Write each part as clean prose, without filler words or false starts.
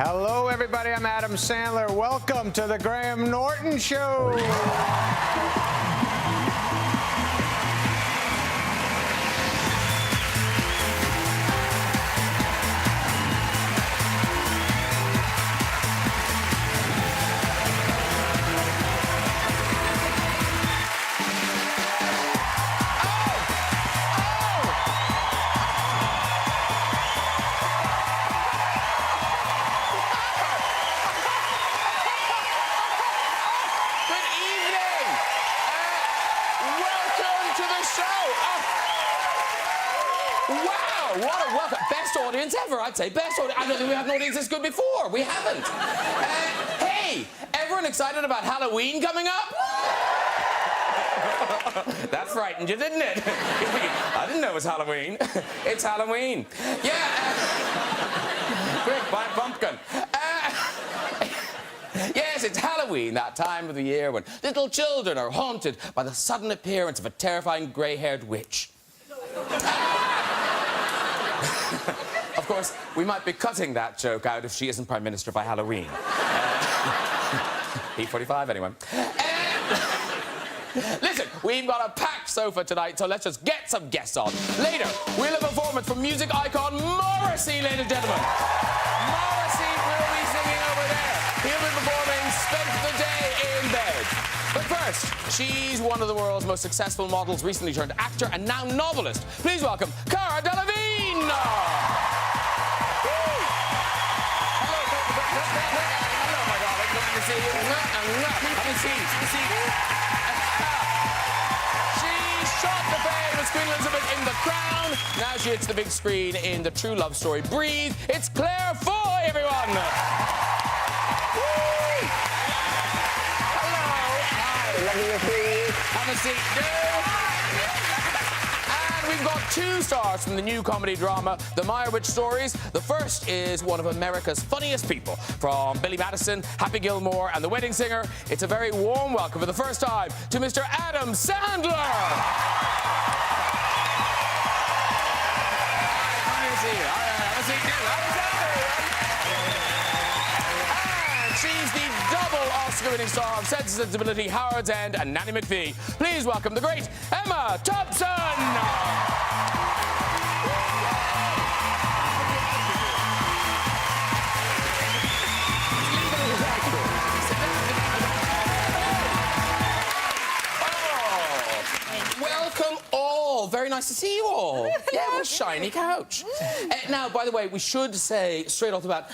Hello, everybody. I'm Adam Sandler. Welcome to the Graham Norton Show. Audience ever, I'd say. Best audience. I don't think we had an audience this good before. We haven't. Hey, everyone excited about Halloween coming up? That frightened you, didn't it? I didn't know it was Halloween. It's Halloween. Yeah. Quick, buy a pumpkin. Yes, it's Halloween, that time of the year when little children are haunted by the sudden appearance of a terrifying grey-haired witch. Of course, we might be cutting that joke out if she isn't Prime Minister by Halloween. P45, anyone? Listen, we've got a packed sofa tonight, so let's just get some guests on. Later, we'll have a performance from music icon Morrissey, ladies and gentlemen. Morrissey will be singing over there. He'll be performing Spent the Day in Bed. But first, she's one of the world's most successful models, recently turned actor and now novelist. Please welcome Cara Delevingne. She shot the famous Queen Elizabeth in The Crown. Now she hits the big screen in the true love story Breathe. It's Claire Foy, everyone. Hello. Hi. Lovely to see you. Have a seat. We've got two stars from the new comedy drama, The Meyerowitz Stories. The first is one of America's funniest people. From Billy Madison, Happy Gilmore, and The Wedding Singer, it's a very warm welcome for the first time to Mr. Adam Sandler. And she's the double Oscar-winning star of Sense and Sensibility, Howard's End, and Nanny McPhee. Please welcome the great Emma Thompson. Very nice to see you all. Yeah, what a shiny couch. Now, by the way, we should say straight off the bat,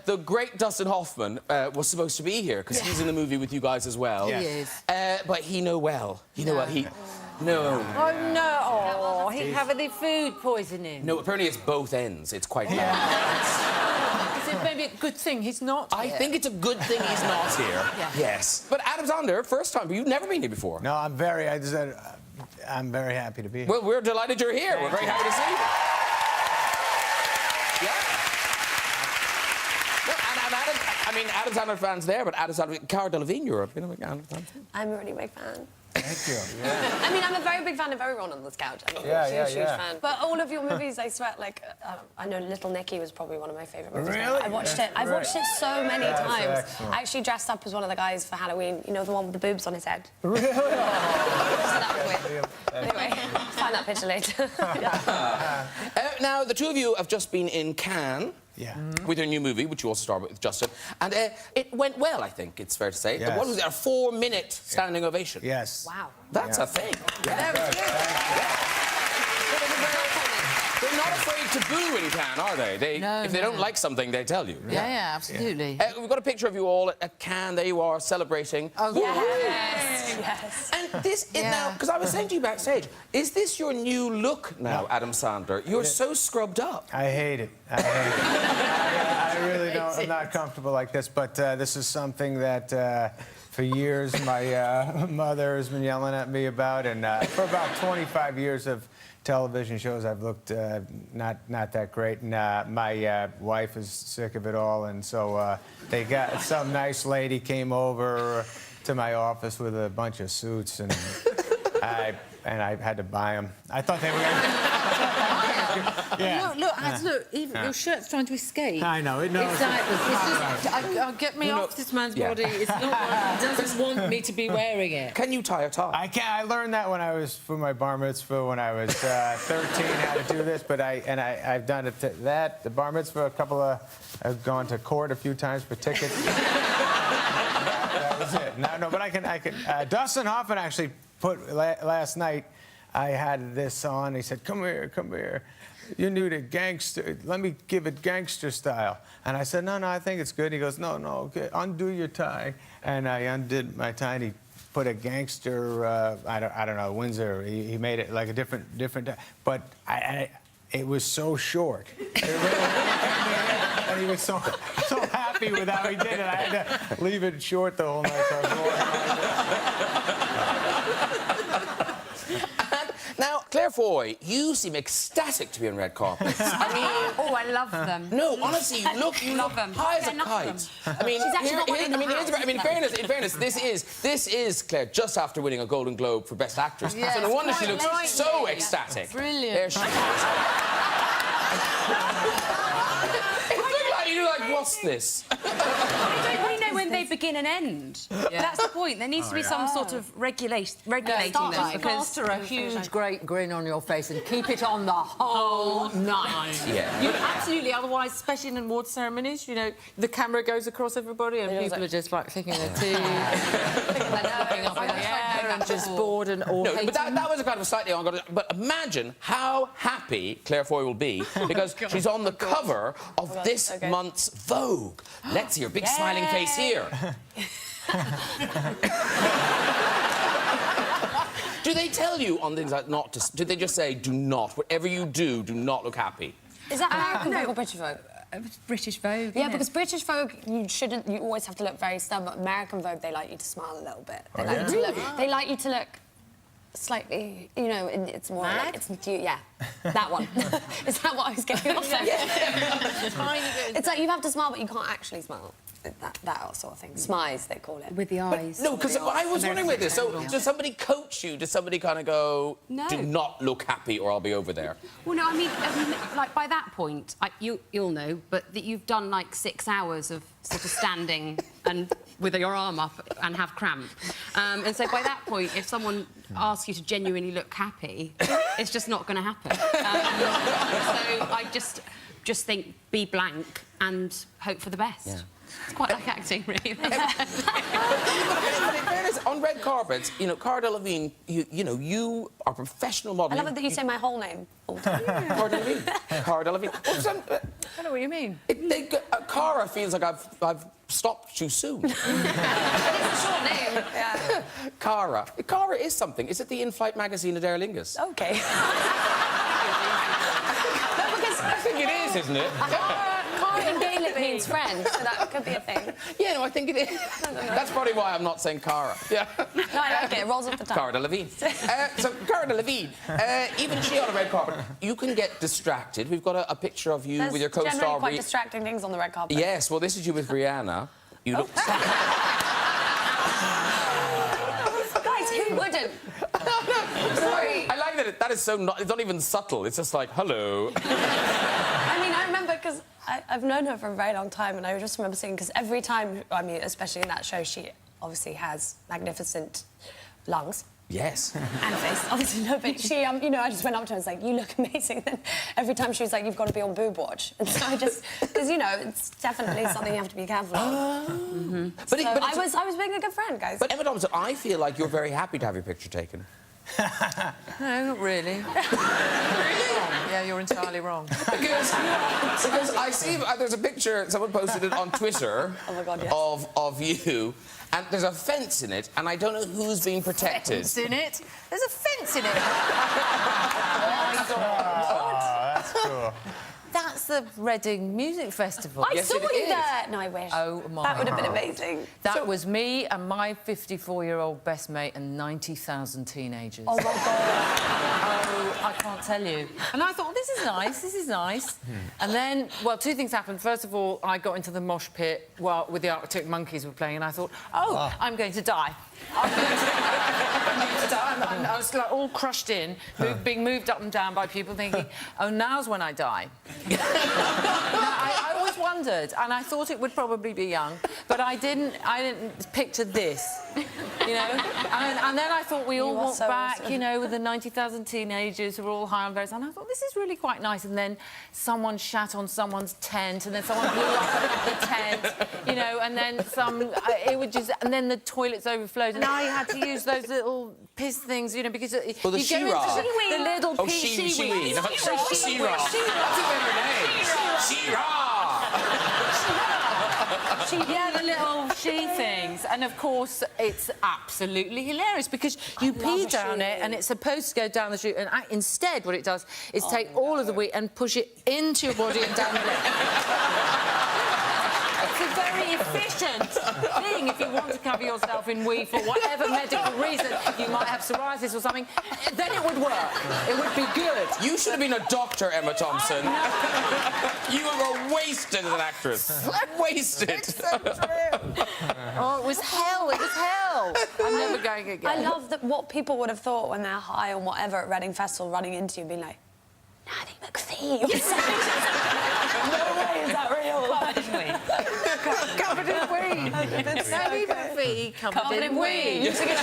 the great Dustin Hoffman was supposed to be here because he's in the movie with you guys as well. Yeah. He is. But he know well. You know what? No. Oh, no. Oh, he's having the food poisoning. No, apparently it's both ends. It's quite bad. Is it maybe a good thing he's not here? I think it's a good thing he's not here. Yeah. Yes. But Adam Sandler, first time, but you've never been here before. No, I'm very happy to be here. Well, we're delighted you're here. We're very happy to see you. Yeah. Well, and Adam Sandler fans there, but Adam Sandler, Cara Delevingne, you're a bit of a fan. I'm a really big fan. Thank you. Yeah. I mean, I'm a very big fan of everyone on this couch. I'm a huge fan. But all of your movies, I swear, like, I know Little Nicky was probably one of my favourite movies. Really? I watched it. I've watched it so many times. Excellent. I actually dressed up as one of the guys for Halloween. You know, the one with the boobs on his head. Really? Anyway, find that picture later. Now, the two of you have just been in Cannes. Yeah. With your new movie, which you also starred with Justin. And it went well, I think it's fair to say. Yes. What was it, a 4-minute standing ovation? Yes. Wow. That's a thing. That was good. They're not afraid to boo in Cannes, are they? If they don't like something, they tell you. Yeah, absolutely. We've got a picture of you all at Cannes. There you are, celebrating. Oh, Yes. And this is now, because I was saying to you backstage, is this your new look now, Adam Sandler? You're so scrubbed up. I hate it. I really don't. I'm not comfortable like this, but this is something that for years my mother has been yelling at me about, and for about 25 years of television shows I've looked not that great, and my wife is sick of it all, and so they got some nice lady came over to my office with a bunch of suits, and I had to buy them. I thought they were Yeah. Look, even your shirt's trying to escape. I know. It knows. Exactly. It's just, get me off this man's body. It's not like he doesn't want me to be wearing it. Can you tie a tie? I can't. I learned that when I was for my bar mitzvah when I was 13 how to do this. But I've done it the bar mitzvah a couple of. I've gone to court a few times for tickets. that was it. No, but I can. Dustin Hoffman actually put last night. I had this on. He said, "Come here. You're new to gangster. Let me give it gangster style." And I said, "No, I think it's good." He goes, "No, okay, undo your tie." And I undid my tie. And he put a gangster. I don't know, Windsor. He made it like a different. But it was so short. It really and he was so happy with how he did it. I had to leave it short the whole night. Now, Claire Foy, you seem ecstatic to be on red carpets. I mean... Oh, I love them. No, honestly, you look them. high as a kite. I mean, in fairness, this is Claire just after winning a Golden Globe for Best Actress. Yes, so no wonder she looks right. so ecstatic. Brilliant. There she is. You're like, what's this? I don't really know when they begin and end. Yeah. That's the point. There needs to be some sort of regulating them. Because plaster a huge, great grin on your face and keep it on the whole night. Yeah. You absolutely, otherwise, especially in award ceremonies, you know, the camera goes across everybody and people are just like thinking their teeth, looking up in the air and just bored and all. No, but that was a kind of slightly on. But imagine how happy Claire Foy will be because she's on the cover of this month's Vogue. Let's see her big smiling face here. Do they tell you on things like not to? Do they just say, "Do not, whatever you do, do not look happy"? Is that American Vogue or British Vogue? British Vogue. Yeah, because British Vogue, you always have to look very stern, but American Vogue, they like you to smile a little bit. They like you to look. They like you to look slightly, you know, it's more like it's that one. Is that what I was getting off there? It's like you have to smile, but you can't actually smile. That sort of thing. Smize, they call it. With the eyes. No, because I was wondering with this. So, does somebody coach you? Does somebody kind of go, No. "Do not look happy, or I'll be over there"? Well, no, I mean, like, by that point, you'll know, but that you've done, like, 6 hours of sort of standing and with your arm up and have cramp. And so by that point, if someone asks you to genuinely look happy, it's just not going to happen. So I just think, be blank and hope for the best. Yeah. It's quite like acting, really. But in fairness, on red carpets, you know, Cara Delevingne, you are a professional model. I love it that you say my whole name all the time. Cara Delevingne. Cara Delevingne. I don't know what you mean. Cara feels like I've stopped too soon. It's a short name. Yeah. Cara. Cara is something. Is it the in-flight magazine of Aer Lingus? Okay. I think it is, isn't it? Cara in Gaelic means friend, so that could be a thing. Yeah, no, I think it is. That's probably why I'm not saying Cara. Yeah. No, I like it. It rolls off the tongue. Cara Delevingne. So, Cara Delevingne, even she on a red carpet, you can get distracted. We've got a picture of you with your co-star... There's generally quite distracting things on the red carpet. Yes, well, this is you with Rihanna. You look... Guys, who wouldn't? Sorry. I like that that is so not... It's not even subtle. It's just like, hello. I mean, I remember, because I've known her for a very long time, and I just remember seeing, because every time, I mean, especially in that show, she obviously has magnificent lungs. Yes. And face, obviously, no, but she, you know, I just went up to her and was like, "You look amazing." Then every time she was like, "You've got to be on boob watch." And so I just, because, you know, it's definitely something you have to be careful of. But, So I was being a good friend, guys. But Emma Thompson, I feel like you're very happy to have your picture taken. No, not really. Yeah, you're entirely wrong. Because I see there's a picture, someone posted it on Twitter Oh my God, yes. of you, and there's a fence in it, and I don't know who's being protected. Fence in it? There's a fence in it. Oh, that's cool. That's the Reading Music Festival. I saw it you is. there. No, I wish. Oh, my That would have been God. amazing. That was me and my 54-year-old best mate and 90,000 teenagers. Oh, my God. Oh, I can't tell you. And I thought, this is nice, this is nice. And then, well, two things happened. First of all, I got into the mosh pit with the Arctic Monkeys were playing, and I thought, I'm going to die. I'm going to I was like all crushed in, being moved up and down by people thinking, oh, now's when I die. I always wondered, and I thought it would probably be young, but I didn't picture this, you know? And then I thought we all walked back, you know, with the 90,000 teenagers who were all high on various, and I thought, this is really quite nice. And then someone shat on someone's tent, and then someone blew up the tent, you know, and then and then the toilets overflowed, and I had to use those little piss things, you know, because the you go into she-ra. the little She-ra. She-ra. Yeah, the little she things. And, of course, it's absolutely hilarious because you pee down it and it's supposed to go down the chute, and instead what it does is take all of the wee and push it into your body and down the leg. It's a very efficient thing if you want to cover yourself in wee for whatever medical reason. You might have psoriasis or something. Then it would work. It would be good. You should have been a doctor, Emma Thompson. You were wasted as an actress. Wasted. It's so true. Oh, it was hell. It was hell. I'm never going again. I love that what people would have thought when they're high on whatever at Reading Festival running into you being like, Natty McPhee. No way is that real. Covered in wee. Natty McPhee covered in wee. You took a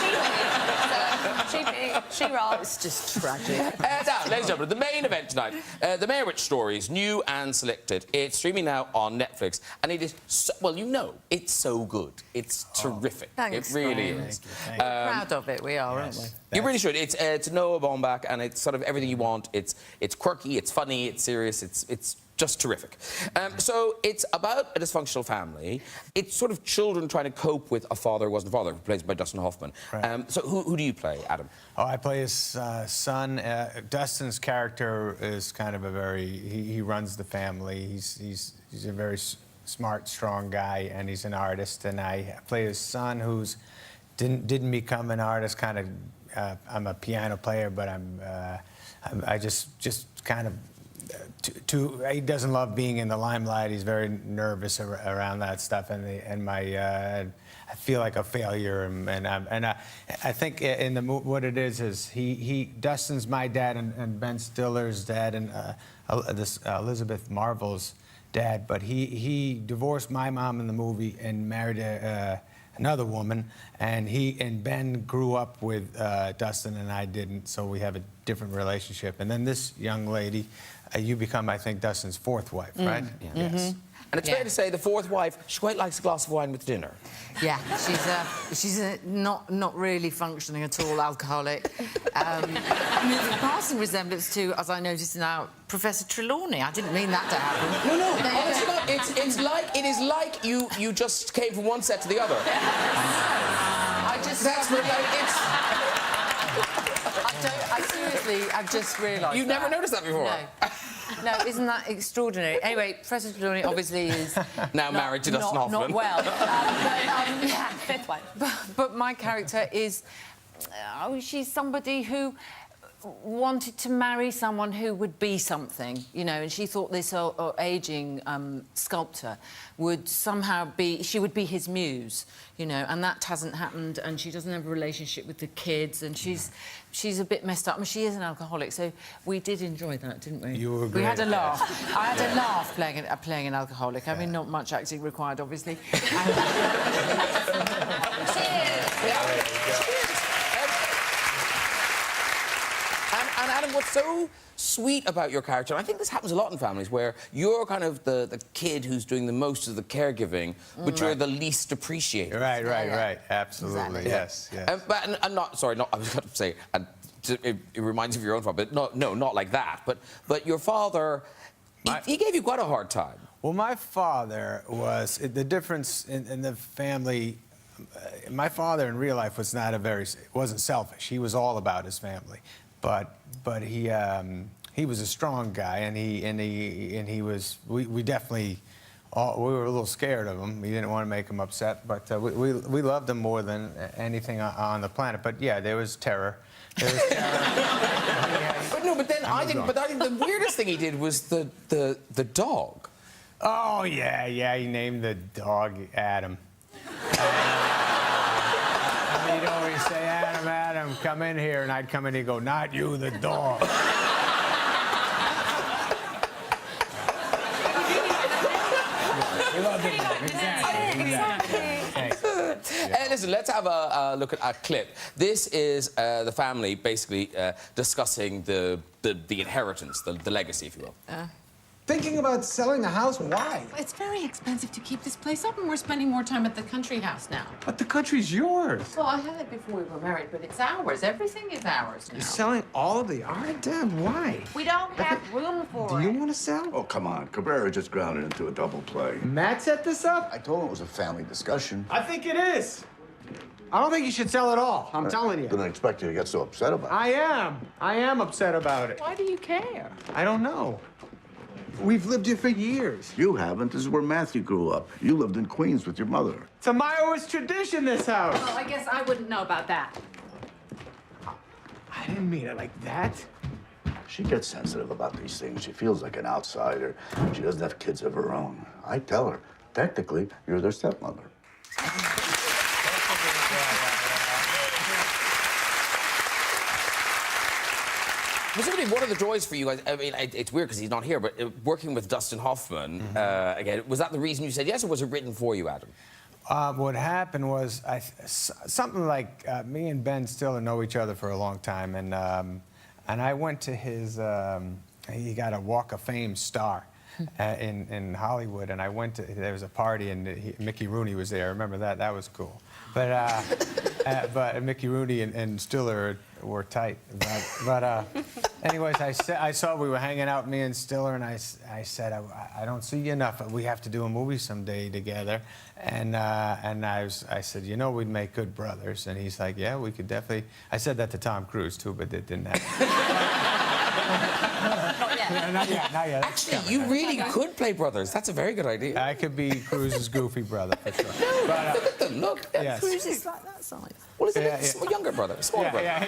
she-ra. It's just tragic. Now, ladies and gentlemen, the main event tonight, the Meyerowitz Stories, new and selected. It's streaming now on Netflix, and it is, well, you know, it's so good. It's terrific. Thanks. It really is. Thank you. Proud of it, we are, aren't we? You really should. It's Noah Baumbach, and it's sort of everything you want. It's quirky, it's funny, it's serious, it's just terrific. So it's about a dysfunctional family. It's sort of children trying to cope with a father who wasn't a father, played by Dustin Hoffman. Right. So who do you play, Adam? Oh, I play his son. Dustin's character is kind of a very... He runs the family. He's a very smart, strong guy, and he's an artist. And I play his son, who's didn't become an artist. Kind of, I'm a piano player, but I just kind of... he doesn't love being in the limelight. He's very nervous around that stuff, and I feel like a failure. And I think in the what it is Dustin's my dad and Ben Stiller's dad and Elizabeth Marvel's dad, but he divorced my mom in the movie and married another woman, and Ben grew up with Dustin and I didn't, so we have a different relationship. And then this young lady, you become, I think, Dustin's fourth wife, right? Yeah. Yes. And it's fair to say the fourth wife, she quite likes a glass of wine with dinner. Yeah, she's not really functioning at all alcoholic. I mean, there's a passing resemblance to, as I noticed now, Professor Trelawney. I didn't mean that to happen. No, honestly not. It is like you just came from one set to the other. I've just realised. You've never noticed that before? No, isn't that extraordinary? Anyway, Professor Trelawney obviously is now married to Dustin Hoffman. Not well. Yeah, fifth one. But my character is, she's somebody who wanted to marry someone who would be something, you know, and she thought this ageing sculptor would somehow be... She would be his muse, you know, and that hasn't happened, and she doesn't have a relationship with the kids, and she's a bit messed up. I mean, she is an alcoholic, so we did enjoy that, didn't we? You were great. We had a laugh. I had a laugh playing an alcoholic. I mean, not much acting required, obviously. And Adam, what's so sweet about your character, and I think this happens a lot in families, where you're kind of the kid who's doing the most of the caregiving, but you're the least appreciated. Right. Absolutely, exactly. yes. But I was going to say, it reminds you of your own father, but not like that. But your father, he gave you quite a hard time. Well, my father was... The difference in the family... my father in real life wasn't selfish. He was all about his family. But he was a strong guy, and he was... We definitely... we were a little scared of him. We didn't want to make him upset, but we loved him more than anything on the planet. But yeah, there was terror. There was terror. But I think the weirdest thing he did was the dog. Oh yeah, he named the dog Adam. You don't always say Adam. Adam, come in here, and I'd come in, he'd go, not you, the dog. We love him. Exactly. Listen, let's have a look at a clip. This is the family basically discussing the inheritance, the legacy, if you will. Thinking about selling the house? Why? It's very expensive to keep this place up, and we're spending more time at the country house now. But the country's yours. Well, I had it before we were married, but it's ours. Everything is ours now. You're selling all of the art, Dad? Why? We don't have room for Do it. you want to sell? Oh, come on. Cabrera just grounded into a double play. Matt set this up? I told him it was a family discussion. I think it is. I don't think you should sell it all. I'm telling you. Didn't expect you to get so upset about it. I am upset about it. Why do you care? I don't know. We've lived here for years. You haven't. This is where Matthew grew up. You lived in Queens with your mother. It's a Meyerowitz tradition, this house. Well, I guess I wouldn't know about that. I didn't mean it like that. She gets sensitive about these things. She feels like an outsider. She doesn't have kids of her own. I tell her, technically, you're their stepmother. Presumably one of the joys for you guys, I mean, it's weird because he's not here, but working with Dustin Hoffman, again, was that the reason you said yes, or was it written for you, Adam? What happened was something like me and Ben Stiller know each other for a long time, and I went to his. He got a Walk of Fame star in Hollywood, and I went to. There was a party, and Mickey Rooney was there. I remember that? That was cool. But Mickey Rooney and Stiller were tight. But anyways, I saw we were hanging out, me and Stiller, and I said, I don't see you enough. We have to do a movie someday together. And I said, you know, we'd make good brothers. And he's like, yeah, we could definitely. I said that to Tom Cruise too, but it didn't happen. Not yet. Actually, you really could play brothers. That's a very good idea. I could be Cruise's goofy brother for sure. But, Look at them, look. yes. Cruise is like that size. Well, is it Yeah, a younger brother, smaller brother?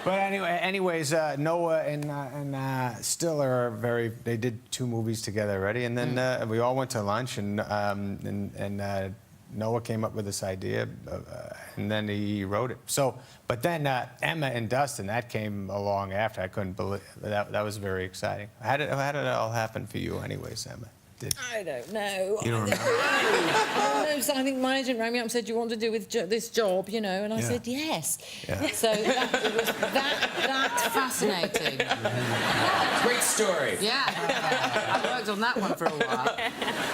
But anyways, Noah and Stiller are very. They did 2 movies together already, and then we all went to lunch, and Noah came up with this idea, and then he wrote it. So, but then Emma and Dustin, that came along after. I couldn't believe that. That was very exciting. How did it all happen for you, anyways, Emma? I don't know. You don't know? I think my agent rang me up and said, "Do you want to do with this job?" You know, and I said yes. Yeah. So it was that fascinating. Great story. Yeah, I worked on that one for a while.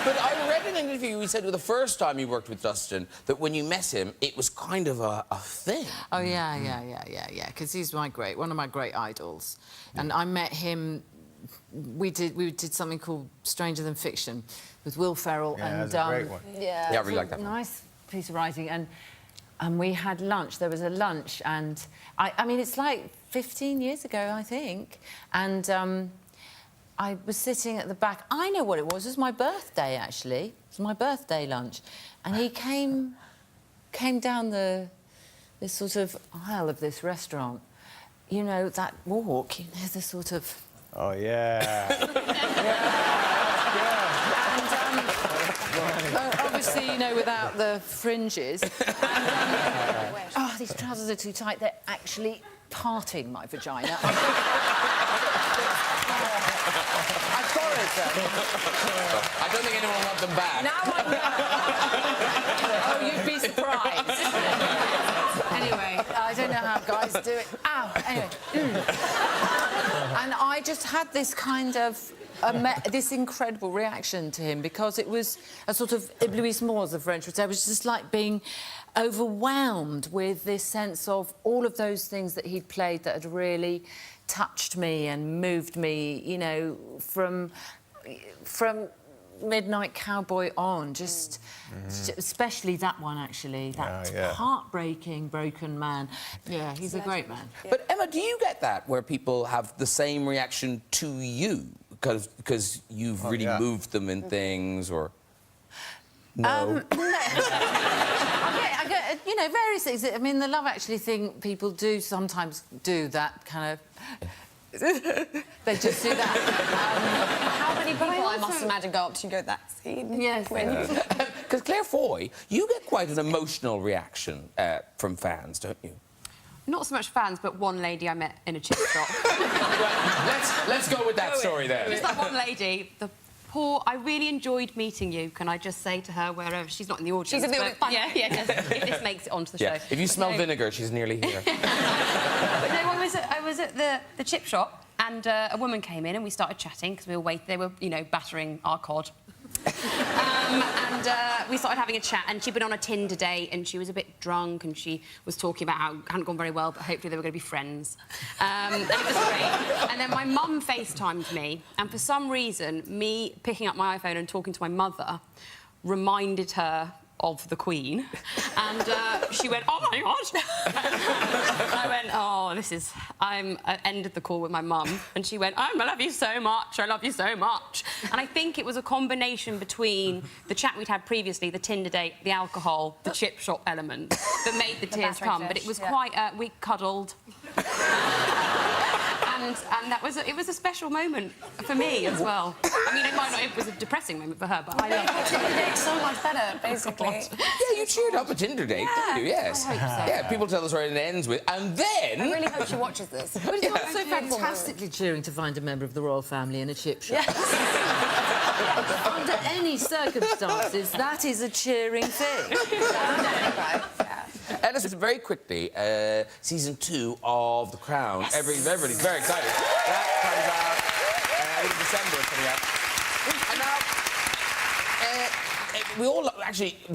But I read in an interview you said the first time you worked with Dustin that when you met him, it was kind of a thing. Oh yeah. Because he's one of my great idols, and I met him. We did something called Stranger Than Fiction with Will Ferrell and that's a great one. Yeah, I really like that one. Nice piece of writing, and we had lunch. There was a lunch, and I mean it's like 15 years ago, I think, and I was sitting at the back. I know what it was. It was my birthday, actually. It was my birthday lunch, and he came down this sort of aisle of this restaurant. You know that walk. You know the sort of. Oh yeah. And obviously, you know, without the fringes. And, these trousers are too tight. They're actually parting my vagina. I borrowed them. I don't think anyone will want them back. Now I know. Oh, you'd be surprised. Anyway, I don't know how guys do it. Ow. Anyway. And I just had this kind of this incredible reaction to him because it was a sort of éblouissement, as the French would say. It was just like being overwhelmed with this sense of all of those things that he'd played that had really touched me and moved me, you know, from Midnight Cowboy on, just especially that one, actually, that heartbreaking, broken man. Yeah, he's a great man. But Emma, do you get that where people have the same reaction to you because you've really moved them in things, or no? I get, you know, various things. I mean, the Love Actually thing, people do sometimes do that kind of. They just do that. How many people I must imagine go up to you and go, that scene? Yes. Because Claire Foy, you get quite an emotional reaction from fans, don't you? Not so much fans, but one lady I met in a chip shop. Well, let's go with that story then. Just that one lady, the poor... I really enjoyed meeting you, can I just say to her, wherever... She's not in the audience. She's in the audience. Yeah, if this makes it onto the show. If you smell vinegar, she's nearly here. But no, I was at the chip shop, and a woman came in and we started chatting because we were waiting. They were, you know, battering our cod. And we started having a chat, and she'd been on a Tinder date, and she was a bit drunk, and she was talking about how it hadn't gone very well, but hopefully they were going to be friends. And it was great. And then my mum FaceTimed me, and for some reason, me picking up my iPhone and talking to my mother reminded her of the Queen, and she went, "Oh my God!" And I went, "Oh, this is." I ended the call with my mum, and she went, "I love you so much. I love you so much." And I think it was a combination between the chat we'd had previously, the Tinder date, the alcohol, the chip shop element that made the tears come. But it was quite. We cuddled. And that was it was a special moment for me as well. I mean, it was a depressing moment for her, but I loved it. Tinder date's so much better, basically. Yeah, you cheered up a Tinder date, didn't you? Yes. I hope so. Yeah, people tell us where it ends with, and then... I really hope she watches this. But it's also fantastically cheering to find a member of the royal family in a chip shop. Under any circumstances, that is a cheering thing. And this is very quickly, season 2 of The Crown. Yes. Everybody's very excited. That comes out in December, coming out. And now, we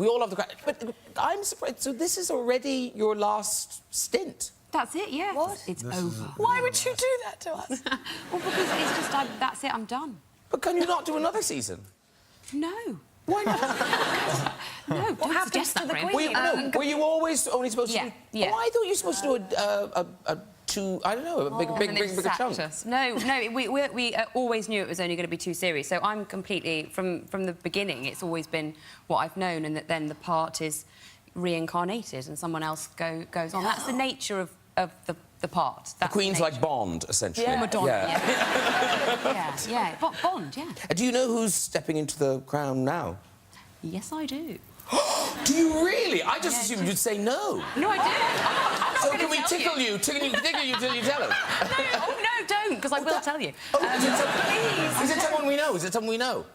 all love The Crown. But I'm surprised. So this is already your last stint. That's it, yeah. What? It's over. Why would you do that to us? Well, because it's just, that's it, I'm done. But can you not do another season? No. Why not? No, what happens to the Queen? Were you always only supposed to do... Yeah. Oh, I thought you were supposed to do a bigger chunk. No, we always knew it was only going to be 2 series, so I'm completely... From the beginning, it's always been what I've known, and that then the part is reincarnated and someone else goes on. That's the nature of the part. The Queen's like Bond, essentially. Yeah. Madonna, yeah. Bond, yeah. Do you know who's stepping into the crown now? Yes, I do. Do you really? I just assumed you'd say no. No, I do. So can we tickle you till you tell us? No, don't, because I will tell you. Please. Is it someone we know? Is it someone we know?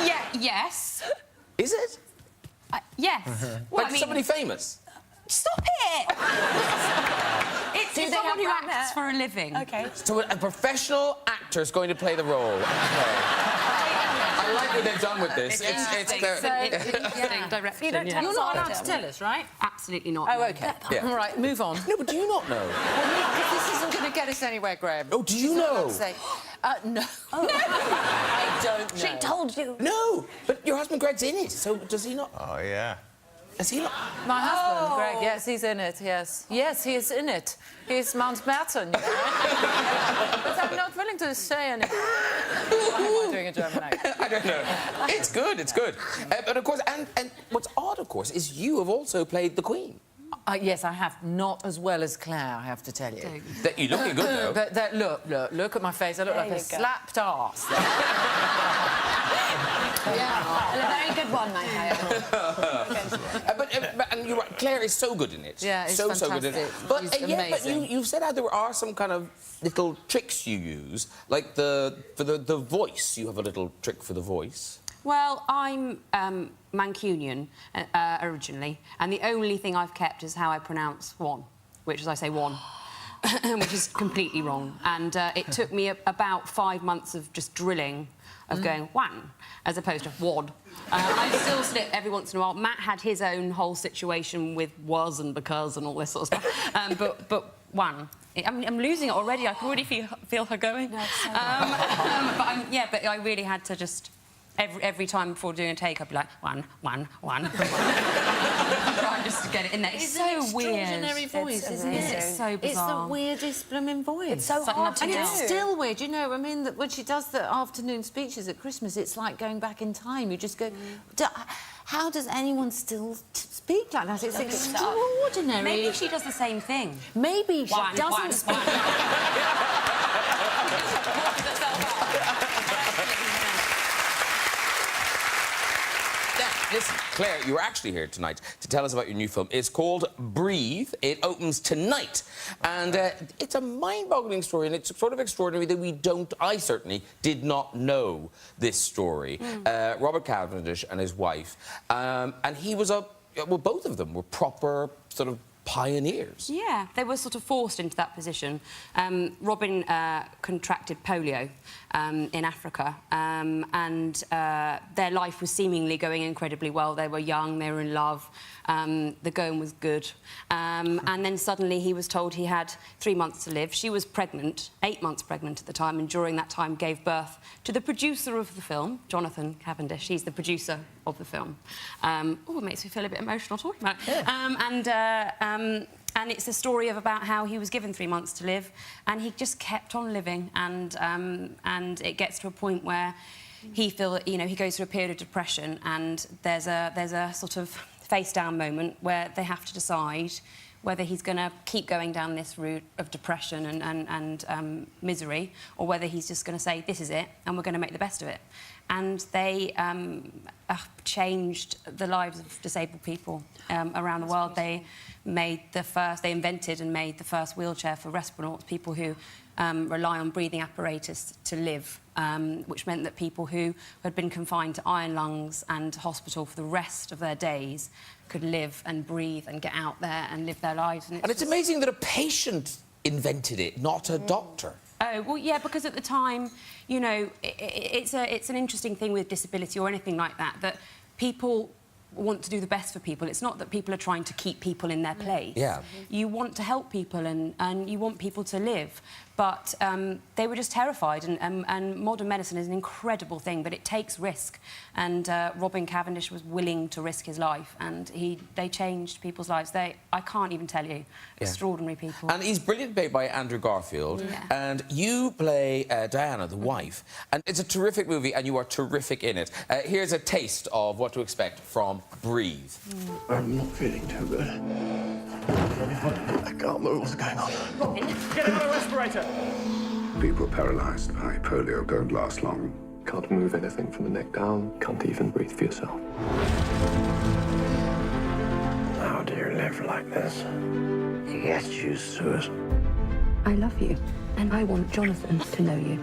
Yeah, yes. Is it? Yes. Well, like somebody famous? Stop it! It's someone who acts for a living. OK. So a professional actor is going to play the role. I like what they've done with this. It's interesting direction. You're not allowed to tell us, right? Absolutely not. Oh, OK. Yeah. All right, move on. No, but do you not know? Well, because this isn't going to get us anywhere, Graham. Oh, do you know? No. No. I don't know. She told you. No, but your husband Greg's in it, so does he not? Oh, yeah. Is he not? My husband, Greg, yes, he's in it, yes. Yes, he is in it. He's Mountbatten, you know. But I'm not willing to say anything. Why am I doing a German accent? I don't know. It's good, it's good. But, of course, and what's odd, of course, is you have also played the Queen. Yes, I have. Not as well as Claire, I have to tell you. You're looking good, though. Look at my face. I look like a slapped arse. Yeah, a very good one, my And you're right, Claire is so good in it. Yeah, it's so good in it. fantastic. But, She's but amazing. you've said how there are some kind of little tricks you use, like for the voice. You have a little trick for the voice. Well, I'm Mancunian originally, and the only thing I've kept is how I pronounce one, which is I say one, which is completely wrong. And it took me about 5 months of just drilling, of going one, as opposed to wad. I still slip every once in a while. Matt had his own whole situation with was and because and all this sort of stuff. But one. I'm losing it already. I can already feel her going. No, but I really had to just... Every time before doing a take, I'd be like, one. Try just to get it in there. It's so weird. Extraordinary voice, isn't it? It's so bizarre. It's the weirdest blooming voice. It's so hard to do. And it's still weird, you know. I mean, when she does the afternoon speeches at Christmas, it's like going back in time. You just go, how does anyone still speak like that? It's extraordinary. Maybe she does the same thing. Maybe she doesn't speak. listen, Claire, you're actually here tonight to tell us about your new film. It's called Breathe. It opens tonight. And it's a mind-boggling story, and it's sort of extraordinary that I certainly did not know this story. Robert Cavendish and his wife. And he was well, both of them were proper sort of pioneers. Yeah, they were sort of forced into that position. Robin contracted polio in Africa, and their life was seemingly going incredibly well. They were young, they were in love, the going was good. And then suddenly he was told he had 3 months to live. She was pregnant, 8 months pregnant at the time, and during that time gave birth to the producer of the film, Jonathan Cavendish. He's the producer of the film. Oh, it makes me feel a bit emotional talking about it. Yeah. And it's a story about how he was given 3 months to live, and he just kept on living, and it gets to a point where he he goes through a period of depression, and there's a sort of face-down moment where they have to decide whether he's going to keep going down this route of depression and misery, or whether he's just going to say, this is it, and we're going to make the best of it. And they changed the lives of disabled people around the world. They invented and made the first wheelchair for respiratory people who rely on breathing apparatus to live, which meant that people who had been confined to iron lungs and hospital for the rest of their days could live and breathe and get out there and live their lives. And it's amazing that a patient invented it, not a doctor. Oh, well, yeah, because at the time, you know, it's an interesting thing with disability or anything like that, that people want to do the best for people. It's not that people are trying to keep people in their place. Yeah. You want to help people and you want people to live. But they were just terrified, and modern medicine is an incredible thing, but it takes risk. And Robin Cavendish was willing to risk his life, and they changed people's lives. I can't even tell you. Extraordinary people. And he's brilliant, played by Andrew Garfield. Yeah. And you play Diana, the wife. And it's a terrific movie, and you are terrific in it. Here's a taste of what to expect from Breathe. I'm not feeling too good. I can't move. What's going on? Get another respirator. People paralysed by polio don't last long. Can't move anything from the neck down. Can't even breathe for yourself. How do you live like this? You get used to it. I love you, and I want Jonathan to know you.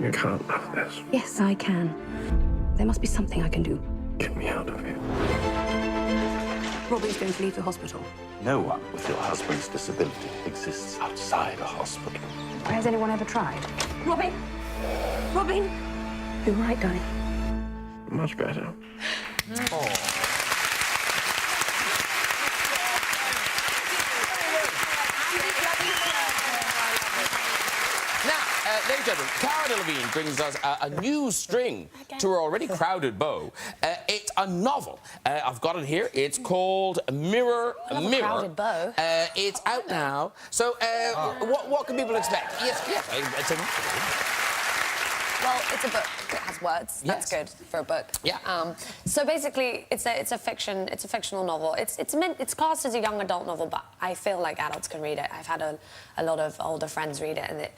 You can't love this. Yes, I can. There must be something I can do. Get me out of here. Robin's going to leave the hospital. No one with your husband's disability exists outside a hospital. Has anyone ever tried? Robin! Robin! You're right, darling. Much better. Ladies and gentlemen, Cara Delevingne brings us a new string to her already crowded bow. It's a novel. I've got it here. It's called Mirror, Mirror. Crowded bow. It's out now. So, what can people expect? Yes, it's a... Well, it's a book. It has words. That's good for a book. Yeah. So basically, it's a fictional novel. It's classed as a young adult novel, but I feel like adults can read it. I've had a lot of older friends read it, and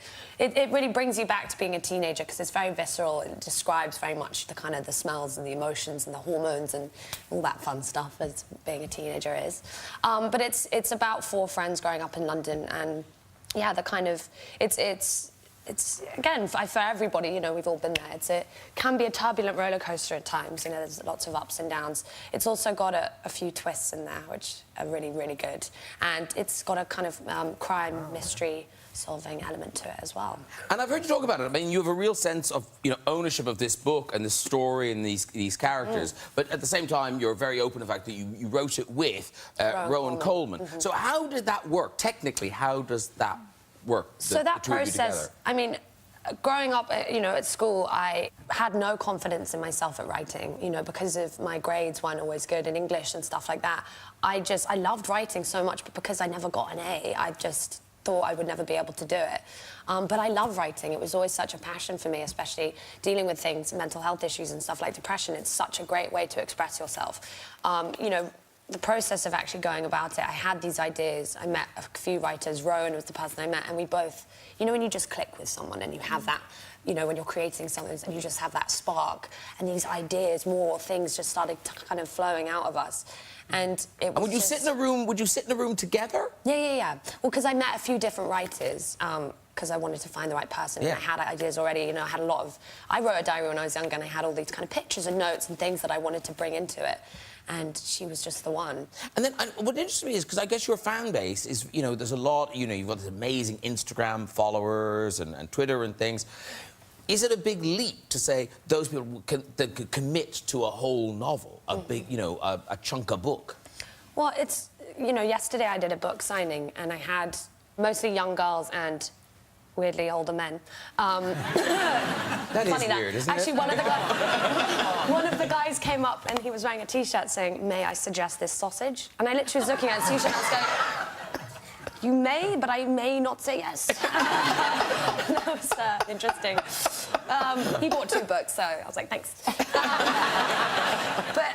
it really brings you back to being a teenager because it's very visceral. It describes very much the smells and the emotions and the hormones and all that fun stuff as being a teenager is. But it's about 4 friends growing up in London, and yeah, it's again for everybody, you know, we've all been there. It can be a turbulent roller coaster at times, you know, there's lots of ups and downs. It's also got a few twists in there which are really, really good, and it's got a kind of crime mystery solving element to it as well. And I've heard you talk about it. I mean, you have a real sense of, you know, ownership of this book and this story and these characters, but at the same time you're very open to the fact that you wrote it with Rowan Coleman. So how did that work technically? How does that work? So that process, I mean, growing up, you know, at school, I had no confidence in myself at writing, you know, because of my grades weren't always good in English and stuff like that. I loved writing so much, but because I never got an A, I just thought I would never be able to do it. But I love writing. It was always such a passion for me, especially dealing with things, mental health issues and stuff like depression. It's such a great way to express yourself. You know, the process of actually going about it, I had these ideas. I met a few writers. Rowan was the person I met, and we both, you know, when you just click with someone and you have you know, when you're creating something and you just have that spark and these ideas, more things just started kind of flowing out of us. And it was. And would you sit in a room? Would you sit in a room together? Yeah. Well, because I met a few different writers. Because I wanted to find the right person. Yeah. And I had ideas already, you know, I wrote a diary when I was younger and I had all these kind of pictures and notes and things that I wanted to bring into it. And she was just the one. And then what interests me is, because I guess your fan base is, you know, there's a lot, you know, you've got this amazing Instagram followers and Twitter and things. Is it a big leap to say those people that could commit to a whole novel, a big, you know, a chunk of book? Well, it's, you know, yesterday I did a book signing and I had mostly young girls and weirdly older men. That is weird, isn't it? Actually, one of the guys came up and he was wearing a T-shirt saying, "May I suggest this sausage?" And I literally was looking at his T-shirt and I was going, "You may, but I may not say yes." That was interesting. He bought 2 books, so I was like, thanks. But,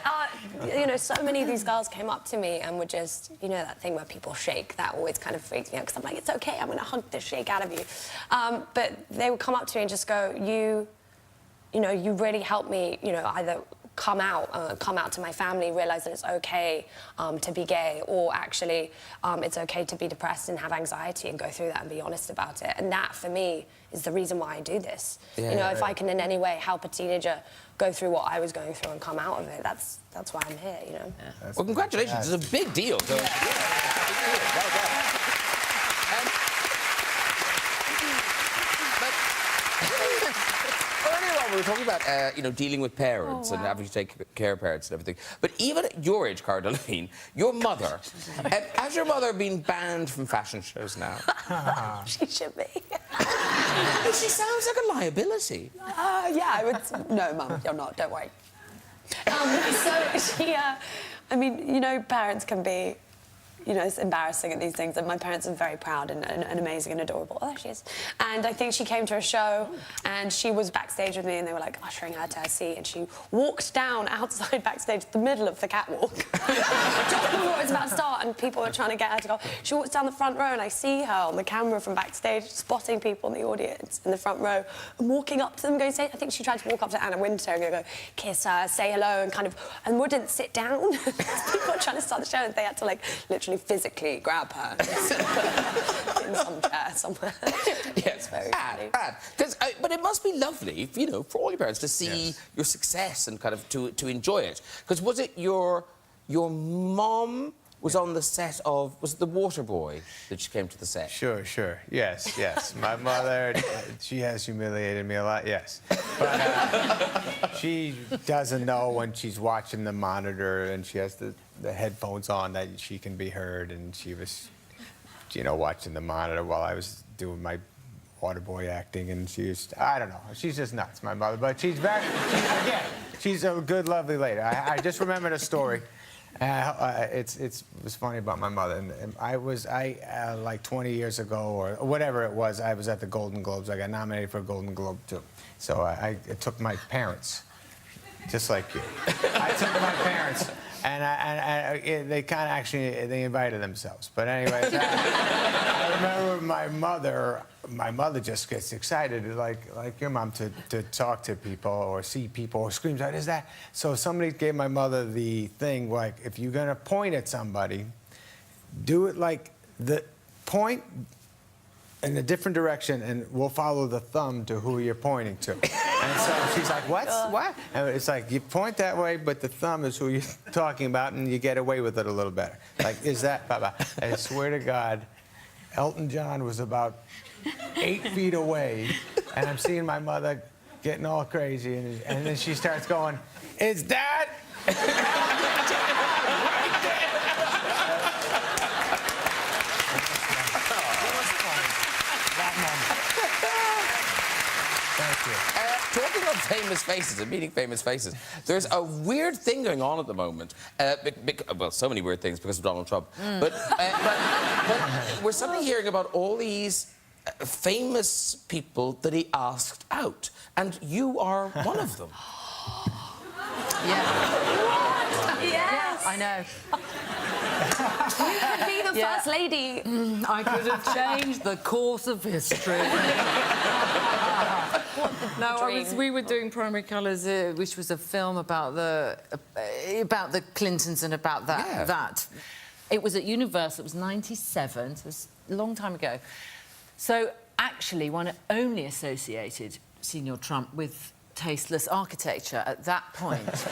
you know, so many of these girls came up to me and were just, you know, that thing where people shake, that always kind of freaks me out, because I'm like, it's okay, I'm going to hug the shake out of you. But they would come up to me and just go, you know, you really helped me, you know, either come out to my family, realise that it's okay to be gay, or actually it's okay to be depressed and have anxiety and go through that and be honest about it. And that, for me, is the reason why I do this. Yeah, you know, if I can in any way help a teenager go through what I was going through and come out of it, that's why I'm here, you know. Yeah. Well, congratulations. It's a big deal. So, well done. We were talking about, you know, dealing with parents and having to take care of parents and everything. But even at your age, Cara Delevingne, your mother, has your mother been banned from fashion shows now? She should be. She sounds like a liability. Yeah, I would... No, Mum, you're not, don't worry. So she, I mean, you know, parents can be, you know, it's embarrassing at these things, and my parents are very proud and amazing and adorable. Oh, there she is. And I think she came to a show, and she was backstage with me, and they were, like, ushering her to her seat, and she walked down outside backstage, the middle of the catwalk, just before it was about to start, and people were trying to get her to go. She walks down the front row, and I see her on the camera from backstage, spotting people in the audience in the front row, and walking up to them, going, say, I think she tried to walk up to Anna Wintour and go, kiss her, say hello, and kind of, and wouldn't sit down. People were trying to start the show, and they had to, like, literally physically grab her in some chair somewhere. Yes, bad. But it must be lovely, you know, for all your parents to see your success and kind of to enjoy it. Because was it your mom was on the set of... Was it The Waterboy that she came to the set? Sure. Yes. My mother, she has humiliated me a lot, yes. But she doesn't know when she's watching the monitor and she has the headphones on that she can be heard, and she was, you know, watching the monitor while I was doing my Waterboy acting, and she was... I don't know. She's just nuts, my mother. But she's she's a good, lovely lady. I just remembered a story. It was funny about my mother. And like 20 years ago or whatever it was, I was at the Golden Globes. I got nominated for a Golden Globe too. So I took my parents, just like you. I took my parents, and they kind of actually they invited themselves. But anyways, I remember my mother just gets excited, like your mom, to talk to people or see people or screams out, "Is that?" So somebody gave my mother the thing, like, if you're gonna point at somebody, do it like the point in a different direction, and we'll follow the thumb to who you're pointing to. And so she's like, what? And it's like, you point that way, but the thumb is who you're talking about, and you get away with it a little better. Like, is that... I swear to God, Elton John was about 8 feet away, and I'm seeing my mother getting all crazy, and then she starts going, "Is that?" Thank you. Talking of famous faces and meeting famous faces, there's a weird thing going on at the moment. Well, so many weird things because of Donald Trump. But we're suddenly hearing about all these famous people that he asked out, and you are one of them. Yes. I know. You could be the first lady. I could have changed the course of history. We were doing Primary Colours, which was a film about the Clintons and about that. It was at Universal. It was '97, so it was a long time ago. So actually, one only associated Senior Trump with tasteless architecture at that point.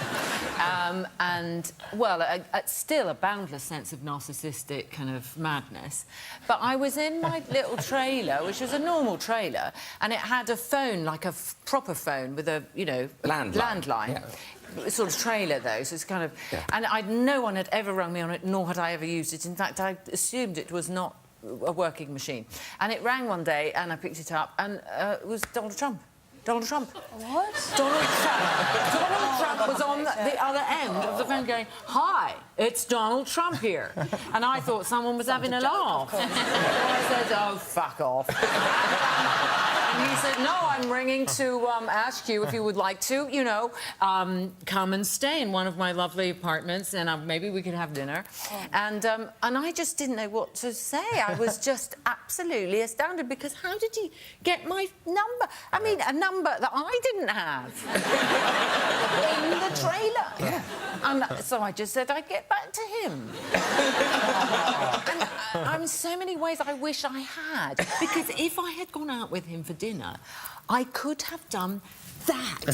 Still a boundless sense of narcissistic kind of madness. But I was in my little trailer, which was a normal trailer, and it had a phone, like a proper phone with a, you know, landline. Yeah. Sort of trailer, though, so it's kind of... Yeah. And no one had ever rung me on it, nor had I ever used it. In fact, I assumed it was not a working machine. And it rang one day, and I picked it up, and it was Donald Trump. Donald Trump. What? Donald Trump was on the other end of the phone going, "Hi, it's Donald Trump here." And I thought someone was having a laugh. So I said, "Oh, fuck off." And he said, "No, I'm ringing to ask you if you would like to, you know, come and stay in one of my lovely apartments, and maybe we could have dinner." And I just didn't know what to say. I was just absolutely astounded, because how did he get my number? I mean, a number that I didn't have in the trailer. Yeah. And so I just said I'd get back to him. And in so many ways, I wish I had, because if I had gone out with him for dinner, I could have done that.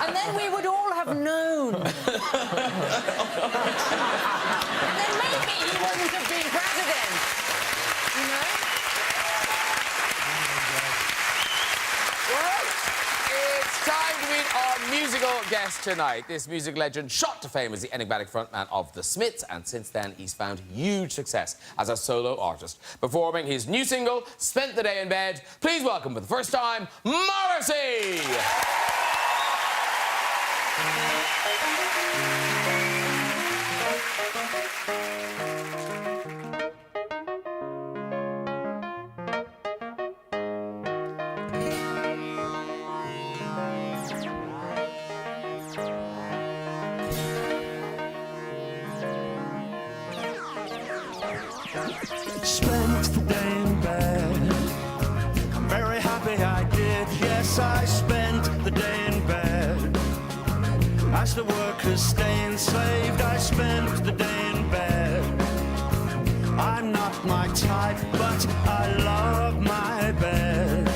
And then we would all have known. And then maybe he wouldn't have been president. You know? Well, it's time to meet our musical guest tonight. This music legend shot to fame as the enigmatic frontman of The Smiths, and since then he's found huge success as a solo artist, performing his new single, Spent the Day in Bed. Please welcome for the first time, Morrissey! Spent the day in bed. I'm very happy I did. Yes, I spent the day in bed. As the workers stay enslaved, I spent the day in bed. I'm not my type, but I love my bed.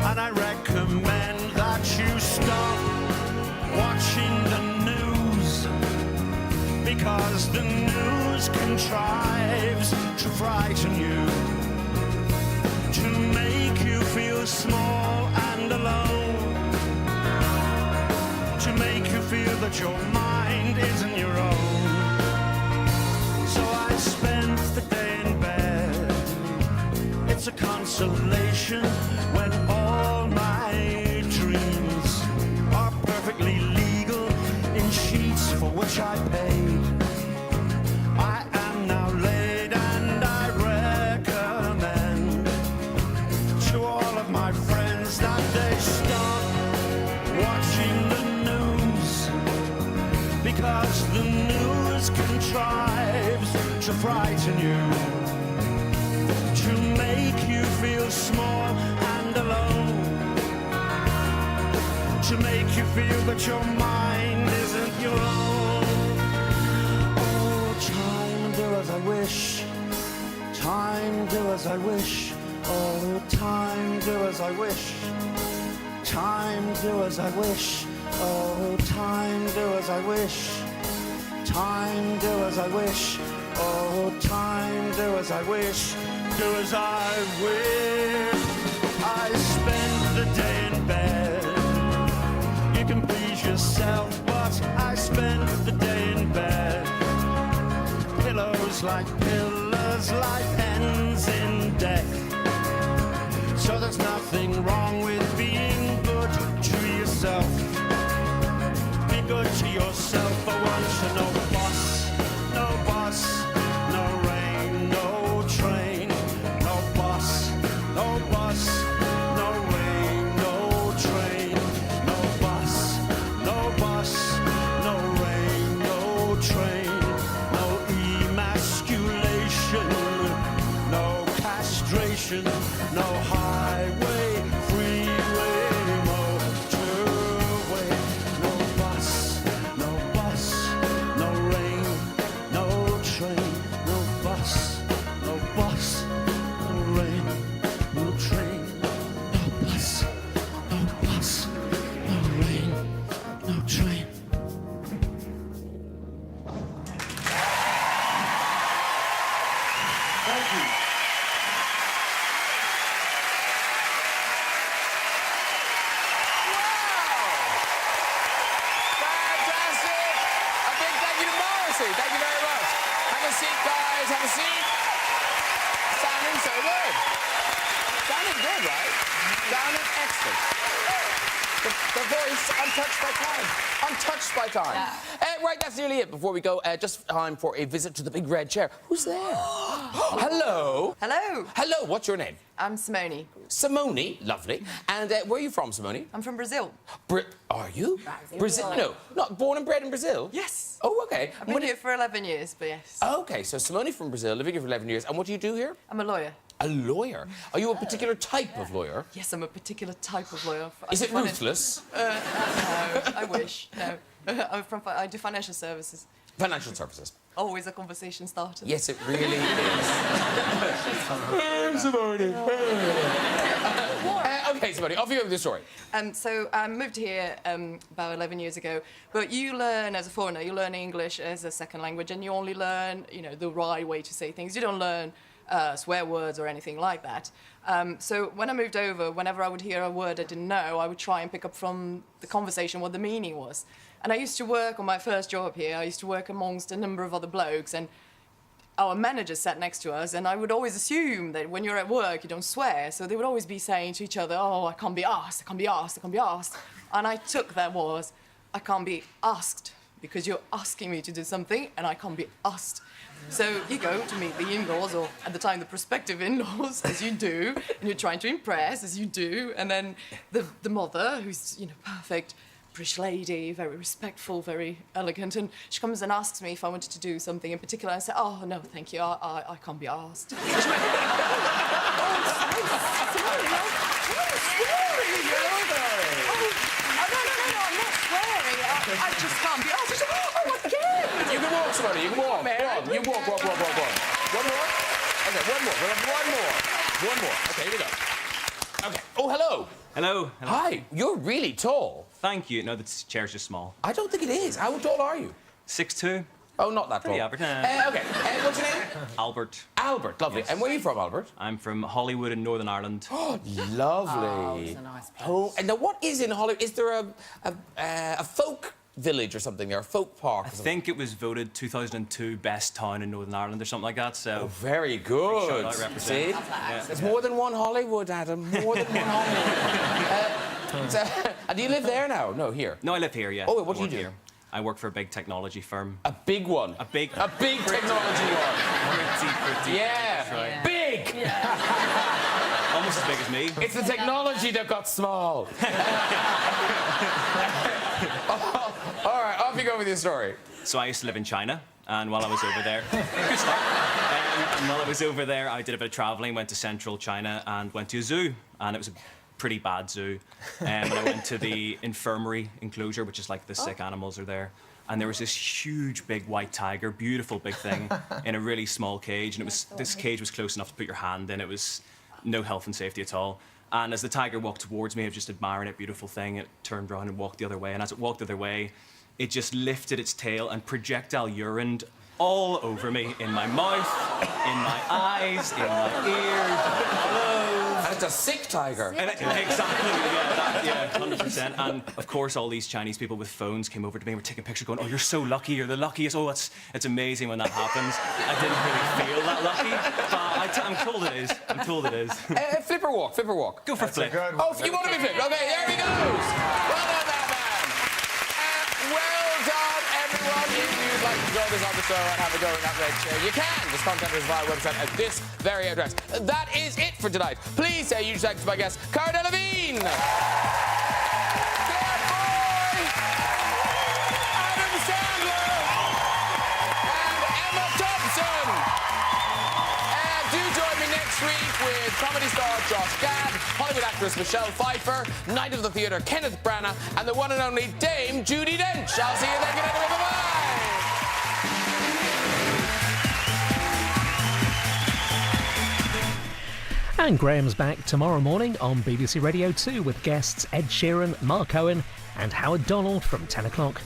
And I recommend that you stop watching the news, because the news contrives to frighten you, to make you feel small and alone, to make you feel that your mind isn't your own. So I spent the day in bed. It's a consolation when all my dreams are perfectly legal in sheets for which I paid. I am now laid, and I recommend to all of my friends that they stop watching the news, because the news contrives to frighten you, to make you feel small and alone, to make you feel that your mind isn't your own. Oh, time, do as I wish. Time, do as I wish. Oh, time, do as I wish. Time, do as I wish. Oh, time, do as I wish. Time, do as I wish. Oh, time, do as I wish. Do as I wish. I spend the day in bed. You can please yourself, but I spend the day in bed. Pillows like pillars, like ends in death. So there's nothing wrong with being good to yourself. Be good to yourself for once. No boss, no boss, no rain, no train. No boss, no boss, no rain, no train. No boss, no boss, no rain, no train. No emasculation, no castration, no highway. a seat. Sounding so good. Sounding good, right? Sounding excellent. The voice, untouched by time. Untouched by time. Yeah. Right, that's nearly it. Before we go, just time for a visit to the big red chair. Who's there? Hello. Hello. Hello, what's your name? I'm Simone. Simone, lovely. And where are you from, Simone? I'm from Brazil. Are you? Brazil? No, not born and bred in Brazil? Yes. Oh, okay. I've been here for 11 years, but yes. Okay, so Simone from Brazil, living here for 11 years. And what do you do here? I'm a lawyer. A lawyer? Are you a particular type of lawyer? Yes, I'm a particular type of lawyer. Is it ruthless? No, I wish. No. I do financial services. Financial services. Always a conversation starter. Yes, it really is. Simone. Okay, Simone, off you go with the story. So I moved here about 11 years ago. But you learn, as a foreigner, you learn English as a second language, and you only learn, you know, the right way to say things. You don't learn swear words or anything like that. So when I moved over, whenever I would hear a word I didn't know, I would try and pick up from the conversation what the meaning was. And I used to work on my first job here. I used to work amongst a number of other blokes, and our manager sat next to us, and I would always assume that when you're at work, you don't swear. So they would always be saying to each other, oh, I can't be asked, I can't be asked, I can't be asked. And I took that was, I can't be asked, because you're asking me to do something, and I can't be asked. So you go to meet the in-laws, or at the time the prospective in-laws, as you do, and you're trying to impress, as you do, and then the mother, who's, you know, perfect British lady, very respectful, very elegant, and she comes and asks me if I wanted to do something in particular. I say, oh, no, thank you, I can't be asked. She went, I just can't be asked. She said, oh, my God. You can walk, Simone, you can walk. Go on, you walk. One more? Okay, one more. We'll have one more. Okay, here we go. Okay. Oh, hello. Hello. Hi, you're really tall. Thank you. No, the chair's just small. I don't think it is. How tall are you? 6'2". Oh, not that tall. Pretty average. Okay. What's your name? Albert. Albert, lovely. Yes. And where are you from, Albert? I'm from Hollywood in Northern Ireland. Oh, lovely. Oh, it's a nice place. Oh, and now what is in Hollywood? Is there a folk village or something there, a folk park? I think it was voted 2002 best town in Northern Ireland or something like that. So. Oh, very good. Shout out, See, yeah. there's more than one Hollywood, Adam. More than one Hollywood. And do you live there now? No, here. No, I live here. Yeah. Oh, what do you do? Here. I work for a big technology firm. A big one. A big technology one. Pretty. Yeah. That's right. Big. Yeah. Almost as big as me. It's the technology that got small. All right, off you go with your story. So I used to live in China, and while I was over there, good start. And while I was over there, I did a bit of travelling, went to central China, and went to a zoo, and it was a pretty bad zoo. And I went to the infirmary enclosure, which is like the sick animals are there. And there was this huge, big white tiger, beautiful big thing, in a really small cage. And this cage was close enough to put your hand in. It was no health and safety at all. And as the tiger walked towards me, I was just admiring it, beautiful thing. It turned around and walked the other way. And as it walked the other way, it just lifted its tail and projectile urined all over me, in my mouth, in my eyes, in my ears, clothes. And it's a sick tiger. And exactly, yeah, 100%. And of course, all these Chinese people with phones came over to me and were taking pictures, going, "Oh, you're so lucky. You're the luckiest. Oh, it's amazing when that happens." I didn't really feel that lucky, but I'm told it is. I'm told it is. Flip or walk? Go for flip. Oh, you want to be flipped? Okay, there he goes. Well done, that man. Well done, everyone. If you'd like to join us on the show and have a go in that red chair, you can. Just contact us via our website at this very address. That is it for tonight. Please say huge thanks to my guests, Cara Delevingne, Claire Foy, Adam Sandler, and Emma Thompson. And do join me next week with comedy star Josh Gad, Hollywood actress Michelle Pfeiffer, Knight of the Theatre Kenneth Branagh, and the one and only Dame Judi Dench. I'll see you then. Good night, bye-bye. And Graham's back tomorrow morning on BBC Radio 2 with guests Ed Sheeran, Mark Owen and Howard Donald from 10 o'clock.